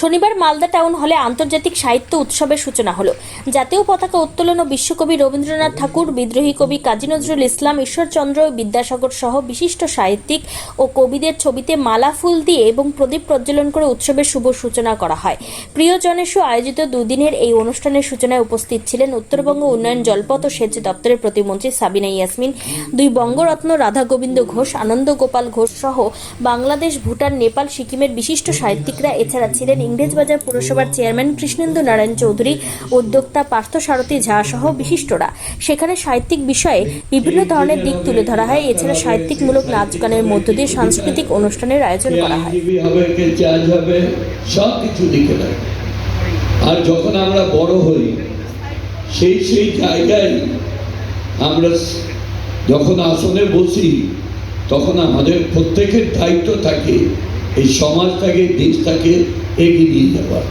শনিবার মালদা টাউন হলে আন্তর্জাতিক সাহিত্য উৎসবের সূচনা হলো। জাতীয় পতাকা উত্তোলন ও বিশ্বকবি রবীন্দ্রনাথ ঠাকুর, বিদ্রোহী কবি কাজী নজরুল ইসলাম, ঈশ্বরচন্দ্র বিদ্যাসাগর সহ বিশিষ্ট সাহিত্যিক ও কবিদের ছবিতে মালা ফুল দিয়ে এবং প্রদীপ প্রজ্বলন করে উৎসবের শুভ সূচনা করা হয়। প্রিয়জনেষু আয়োজিত দুদিনের এই অনুষ্ঠানের সূচনায় উপস্থিত ছিলেন উত্তরবঙ্গ উন্নয়ন, জলপথ ও সেচ দপ্তরের প্রতিমন্ত্রী সাবিনা ইয়াসমিন, দুই বঙ্গরত্ন রাধা গোবিন্দ ঘোষ, আনন্দ গোপাল ঘোষ সহ বাংলাদেশ, ভুটান, নেপাল, সিকিমের বিশিষ্ট সাহিত্যিকরা। এছাড়া ছিলেন ইংরেজবাজার পুরসভার চেয়ারম্যান কৃষ্ণেন্দু নারায়ণ চৌধুরী, উদ্যোক্তা পার্থসারথী ঝা সহ বিশিষ্টরা। সেখানে সাহিত্যিক বিষয়ে বিভিন্ন ধরনের দিক তুলে ধরা হয়। এছাড়া সাহিত্যিকমূলক নাচ গানের মধ্য দিয়ে সাংস্কৃতিক অনুষ্ঠানের আয়োজন করা হয়। আর যখন আমরা বড় হই সেই জায়গায় আমরা যখন আসনে বসি তখন আমাদের প্রত্যেকের দায়িত্ব থাকে এই সমাজটাকে, দেশটাকে এগিয়ে নিয়ে যাওয়া।